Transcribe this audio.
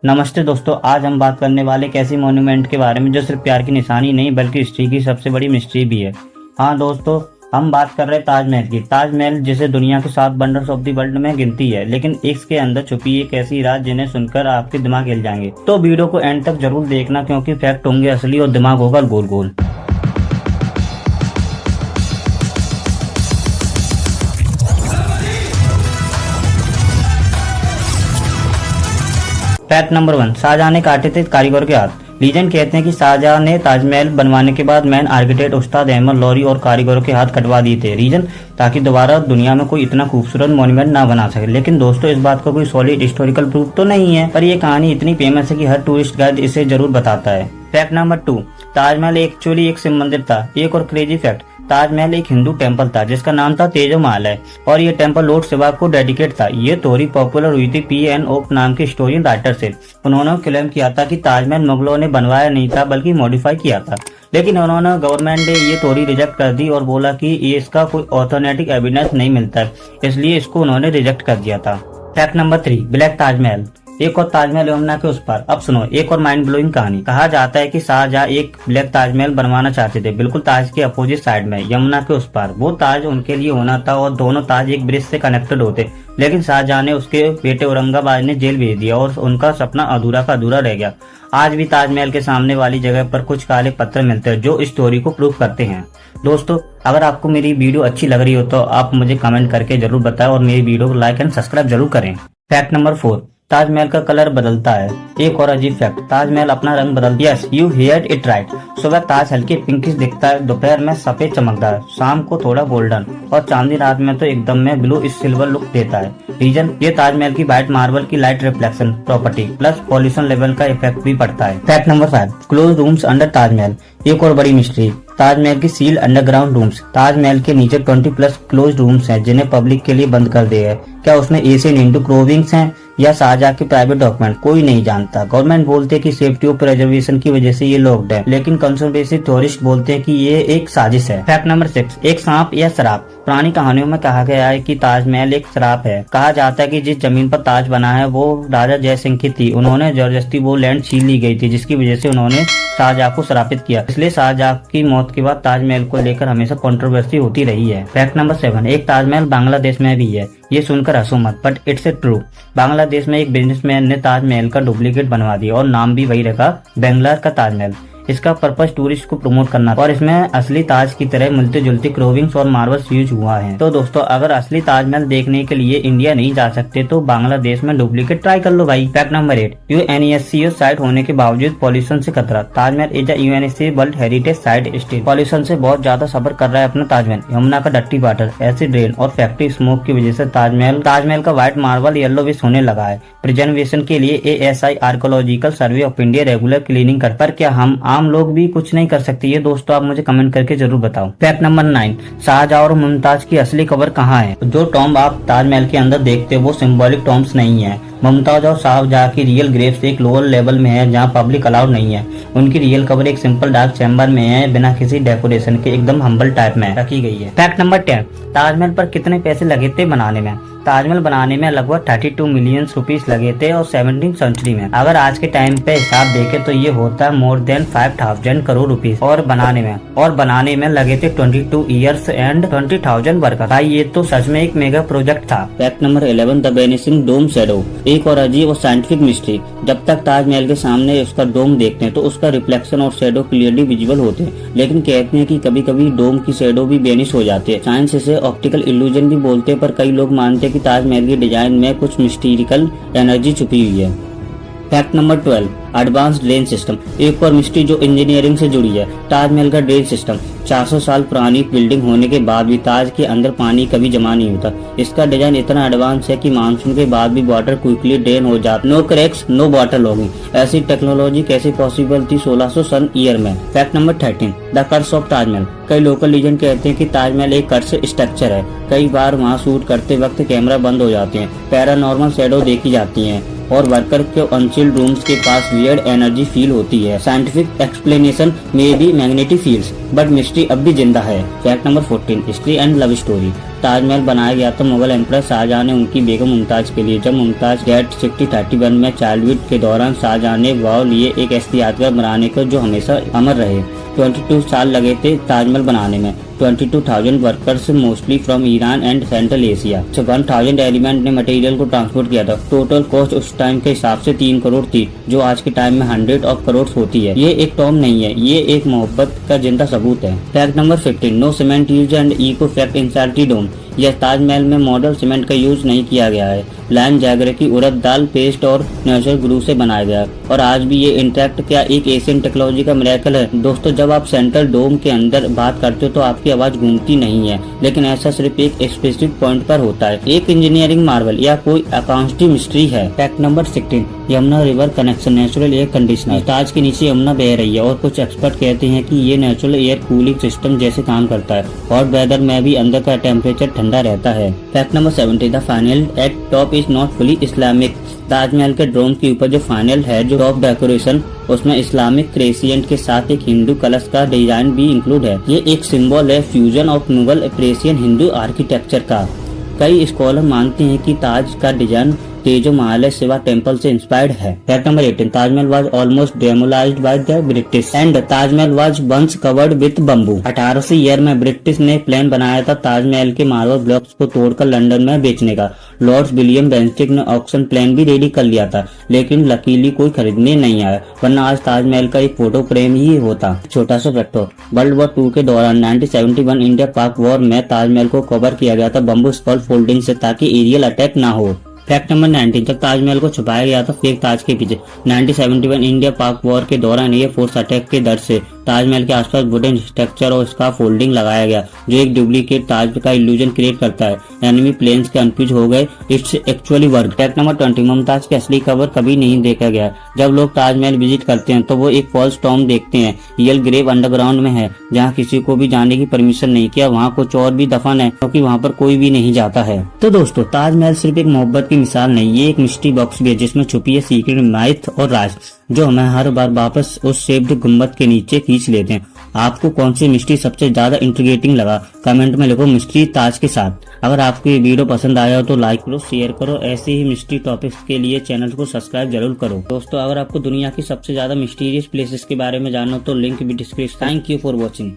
नमस्ते दोस्तों, आज हम बात करने वाले एक ऐसी मॉन्यूमेंट के बारे में जो सिर्फ प्यार की निशानी नहीं बल्कि हिस्ट्री की सबसे बड़ी मिस्ट्री भी है। हाँ दोस्तों, हम बात कर रहे हैं ताजमहल की। ताजमहल जिसे दुनिया के 7 वंडर्स ऑफ द वर्ल्ड में गिनती है, लेकिन इसके अंदर छुपी एक ऐसी राज जिन्हें सुनकर आपके दिमाग हिल जाएंगे। तो वीडियो को एंड तक जरूर देखना, क्योंकि फैक्ट होंगे असली और दिमाग होगा गोल गोल। फैक्ट नंबर 1, शाहजहां ने काटे थे कारीगर के हाथ। लीजेंड कहते हैं कि शाहजहां ने ताजमहल बनवाने के बाद मैन आर्किटेक्ट उस्ताद अहमद लौरी और कारीगरों के हाथ कटवा दिए थे। रीजन, ताकि दोबारा दुनिया में कोई इतना खूबसूरत मॉन्यूमेंट ना बना सके। लेकिन दोस्तों, इस बात का कोई सॉलिड हिस्टोरिकल प्रूफ तो नहीं है, पर ये कहानी इतनी फेमस है कि हर टूरिस्ट गाइड इसे जरूर बताता है। फैक्ट नंबर 2, ताजमहल एक्चुअली एक शिव मंदिर था। एक और क्रेजी फैक्ट, ताजमहल एक हिंदू टेंपल था जिसका नाम था तेजो महल है, और ये टेंपल लॉर्ड शिवा को डेडिकेट था। ये थ्योरी पॉपुलर हुई थी P.N. ओक नाम के हिस्टोरियन राइटर से। उन्होंने क्लेम किया था कि ताजमहल मुगलों ने बनवाया नहीं था बल्कि मॉडिफाई किया था, लेकिन उन्होंने गवर्नमेंट ने ये थ्योरी रिजेक्ट कर दी और बोला कि ये इसका कोई ऑथेंटिक एविडेंस नहीं मिलता है, इसलिए इसको उन्होंने रिजेक्ट कर दिया था। Fact number 3, black Taj Mahal. एक और ताजमहल यमुना के उस पार। अब सुनो एक और माइंड ब्लोइंग कहानी। कहा जाता है कि शाहजहां एक ब्लैक ताजमहल बनवाना चाहते थे, बिल्कुल ताज के अपोजिट साइड में, यमुना के उस पार। वो ताज उनके लिए होना था और दोनों ताज एक ब्रिज से कनेक्टेड होते, लेकिन शाहजहां ने उसके बेटे औरंगाबाद ने जेल भेज दिया और उनका सपना अधूरा का अधूरा रह गया। आज भी ताजमहल के सामने वाली जगह पर कुछ काले पत्थर मिलते हैं जो इस स्टोरी को प्रूव करते हैं। दोस्तों, अगर आपको मेरी वीडियो अच्छी लग रही हो तो आप मुझे कमेंट करके जरूर बताएं और मेरी वीडियो को लाइक एंड सब्सक्राइब जरूर करें। फैक्ट नंबर 4, ताजमहल का कलर बदलता है। एक और अजीब फैक्ट, ताजमहल अपना रंग बदलता है। Yes, you heard it right. सुबह ताज हल्के पिंकिश दिखता है, दोपहर में सफेद चमकता है, शाम को थोड़ा गोल्डन, और चांदनी रात में तो एकदम में ब्लू इस सिल्वर लुक देता है। रीजन, ये ताजमहल की व्हाइट मार्बल की light reflection property plus pollution level का इफेक्ट भी पड़ता है। Fact number 5, close rooms under Taj Mahal. एक और बड़ी मिस्ट्री, ताजमहल की सील अंडरग्राउंड रूम्स। ताजमहल के नीचे 20+ क्लोज रूम्स हैं जिन्हें पब्लिक के लिए बंद कर दिया है। क्या उसमें एशियन इंटू क्रोविंग्स हैं या शाहजहां के प्राइवेट डॉक्यूमेंट, कोई नहीं जानता। गवर्नमेंट बोलते हैं कि सेफ्टी और प्रिजर्वेशन की वजह से ये लॉक्ड है, लेकिन कंस्पिरेसी थ्योरिस्ट बोलते हैं कि ये एक साजिश है। फैक्ट नंबर 6, एक सांप या शराब। पुरानी कहानियों में कहा गया है कि ताजमहल एक शराब है। कहा जाता है कि जिस जमीन पर ताज बना है वो राजा जय सिंह की थी। उन्होंने जबरदस्ती वो लैंड छीन ली गई थी, जिसकी वजह से उन्होंने शाहजहां को श्रापित किया। इसलिए शाहजहां की मौत के बाद ताजमहल को लेकर हमेशा कंट्रोवर्सी होती रही है। फैक्ट नंबर 7, एक ताजमहल बांग्लादेश में भी है। ये सुनकर हंसो मत, but it's a true. Bangladesh में एक बिजनेसमैन ने ताजमहल का डुप्लीकेट बनवा दिया और नाम भी वही रखा, बेंगलोर का ताजमहल। इसका पर्पस टूरिस्ट को प्रमोट करना और इसमें असली ताज की तरह मिलते जुलते क्रोविंग्स और मार्बल्स यूज हुआ है। तो दोस्तों, अगर असली ताजमहल देखने के लिए इंडिया नहीं जा सकते तो बांग्लादेश में डुप्लीकेट ट्राई कर लो भाई। फैक्ट नंबर 8, UNESCO साइट होने के बावजूद पॉल्यूशन से खतरा। Taj Mahal is UNESCO world heritage site still. Pollution से बहुत ज्यादा सफर कर रहा है अपना ताजमहल। यमुना का डट्टी वाटर, एसिड रेन और फैक्ट्री स्मोक की वजह से ताजमहल का व्हाइट मार्बल येलोविश होने लगा है। प्रिजर्वेशन के लिए ASI archaeological survey of India regular cleaning कर, पर क्या हम आम लोग भी कुछ नहीं कर सकते? ये दोस्तों आप मुझे कमेंट करके जरूर बताओ। फैक्ट नंबर 9, शाहजहां और मुमताज की असली कब्र कहाँ है? जो टॉम्ब आप ताजमहल के अंदर देखते हो वो सिंबॉलिक टॉम्ब्स नहीं है। मुमताज और शाहजहां की रियल ग्रेव्स एक लोअर लेवल में है जहाँ पब्लिक अलाउड नहीं है। उनकी रियल कब्र एक सिंपल डार्क चैम्बर में है, बिना किसी डेकोरेशन के, एकदम हम्बल टाइप में रखी गई है। फैक्ट नंबर 10, ताजमहल पर कितने पैसे लगे थे बनाने में? ताजमहल बनाने में लगभग 32 मिलियन रुपीस लगे थे और 17वीं सेंचुरी में। अगर आज के टाइम पे हिसाब देखे तो ये होता है मोर देन 5000 करोड़ रुपीस। और बनाने में लगे थे 22 ईयर्स एंड 20,000 वर्कर्स। भाई ये तो सच में एक मेगा प्रोजेक्ट था। Fact number 11, the vanishing dome shadow. एक और अजीब और साइंटिफिक मिस्ट्री। जब तक ताजमहल के सामने उसका डोम देखते हैं तो उसका रिफ्लेक्शन और शैडो क्लियरली विजिबल होते हैं, लेकिन कहते हैं कि कभी कभी डोम की शैडो भी वेनिश हो जाती है। साइंस इसे ऑप्टिकल इल्यूजन भी बोलते हैं, पर कई लोग मानते हैं कि ताजमहल की डिजाइन में कुछ मिस्टीरिकल एनर्जी छुपी हुई है। Fact number 12, advance drain system. एक और मिस्ट्री जो इंजीनियरिंग से जुड़ी है। ताजमहल का ड्रेन सिस्टम। 400 साल पुरानी बिल्डिंग होने के बाद भी ताज के अंदर पानी कभी जमा नहीं होता। इसका डिजाइन इतना एडवांस है कि मानसून के बाद भी वाटर क्विकली ड्रेन हो जाता। No cracks, no water logging. ऐसी टेक्नोलॉजी कैसे पॉसिबल थी 1600 सन ईयर में? Fact number 13, the curse of Taj Mahal. कई लोकल लीजेंड कहते हैं कि ताजमहल एक कर्स स्ट्रक्चर है। कई बार वहाँ शूट करते वक्त कैमरा बंद हो जाते हैं, पैरानॉर्मल शैडो देखी जाती हैं। और वर्कर के अनचिल्ड रूम्स के पास वियर्ड एनर्जी फील होती है। साइंटिफिक एक्सप्लेनेशन में भी मैग्नेटिक फील्ड्स, बट मिस्ट्री अब भी जिंदा है। Fact number 14, history and love story. Taj Mahal बनाया गया था मुगल एम्परर शाहजहां ने उनकी बेगम मुमताज के लिए। जब मुमताज डेथ 1631 में चाइल्डहुड के दौरान शाहजहां ने वाव लिए एक ऐसी यादगार बनाने को जो हमेशा अमर रहे। 22 साल लगे थे ताजमहल बनाने में। 22,000 workers mostly from Iran and central Asia. 1000 element ने मटेरियल को ट्रांसपोर्ट किया था। टोटल कॉस्ट उस टाइम के हिसाब से 3 करोड़ थी, जो आज के टाइम में 100 ऑफ करोड़ होती है। ये एक टॉम नहीं है, ये एक मोहब्बत का जिंदा सबूत है। Fact number 15, no cement use and echo fact inside the dome. यह ताजमहल में मॉडल सीमेंट का यूज नहीं किया गया है। लाइम जैगरे की उड़द दाल पेस्ट और नेचुरल ग्लू से बनाया गया और आज भी ये इंटैक्ट क्या एक एशियन टेक्नोलॉजी का मिरेकल है। दोस्तों, जब आप सेंट्रल डोम के अंदर बात करते हो तो आपकी आवाज गूंजती नहीं है, लेकिन ऐसा सिर्फ एक स्पेसिफिक पॉइंट पर होता है। एक इंजीनियरिंग मार्वल या कोई अकाउंटिंग मिस्ट्री है। Fact number 16, Yamuna river connection natural air conditioner. Taj के नीचे यमुना बह रही है और कुछ एक्सपर्ट कहते हैं कि ये नेचुरल एयर कूलिंग सिस्टम जैसे काम करता है और वेदर में भी अंदर का टेम्परेचर ठंडा रहता है। Fact number 17, the final eight top is not fully Islamic. Taj Mahal के डोम के ऊपर जो फाइनल है, जो टॉप डेकोरेशन, उसमें इस्लामिक क्रेसिएंट के साथ एक हिंदू कलश का डिजाइन भी इंक्लूड है। ये एक सिंबल है fusion of Mughal Persian Hindu architecture का। कई स्कॉलर मानते हैं कि ताज का डिजाइन तेजो महालय शिवा टेम्पल से इंस्पायर्ड है। Fact number 18, Taj Mahal was almost demolished by the British and Taj Mahal was once covered with bamboo. 1800 year में ब्रिटिश ने प्लान बनाया था ताजमहल के मार्बल ब्लॉक्स को तोड़कर लंदन में बेचने का। लॉर्ड विलियम बेंस्टिक ने ऑक्शन प्लान भी रेडी कर लिया था, लेकिन लकीली कोई खरीदने नहीं आया, वरना आज ताजमहल का एक फोटो फ्रेम ही होता। छोटा सा फैक्ट, वर्ल्ड वॉर 2 के दौरान 1971 इंडिया पाक वॉर में ताजमहल को कवर किया गया था बम्बू स्कॉल फोल्डिंग से, ताकि एरियल अटैक ना हो। फैक्ट नंबर 19, जब ताजमहल को छुपाया गया था फेक ताज के पीछे 1971 इंडिया पाक वॉर के दौरान एयर फोर्स अटैक के डर से ताजमहल के आसपास वुडन स्ट्रक्चर और उसका फोल्डिंग लगाया गया, जो एक डुप्लीकेट ताज का इल्यूजन क्रिएट करता है। एनिमी प्लेन्स कंफ्यूज हो गए, it's actually work. Fact number 20, Mumtaz की असली कबर कभी नहीं देखा गया। जब लोग ताजमहल विजिट करते हैं तो वो एक फॉल्स टॉम देखते हैं। रियल ग्रेव अंडरग्राउंड में है, जहाँ किसी को भी जाने की परमिशन नहीं किया। वहाँ कुछ और भी दफन है, क्योंकि वहाँ पर कोई भी नहीं जाता है। तो दोस्तों, ताजमहल सिर्फ एक मोहब्बत की मिसाल नहीं, ये एक मिस्ट्री बॉक्स भी है जिसमें छुपी है सीक्रेट, माइथ और राज, जो हमें हर बार वापस उस शेप्ड गुम्बद के नीचे खींच लेते हैं। आपको कौन सी मिस्ट्री सबसे ज्यादा इंट्रिगेटिंग लगा? कमेंट में लिखो मिस्ट्री ताज के साथ। अगर आपको ये वीडियो पसंद आया हो तो लाइक करो, शेयर करो। ऐसे ही मिस्ट्री टॉपिक्स के लिए चैनल को सब्सक्राइब जरूर करो। दोस्तों, अगर आपको दुनिया की सबसे ज्यादा मिस्टीरियस प्लेसेस के बारे में जानना हो तो लिंक भी description. Thank you for watching.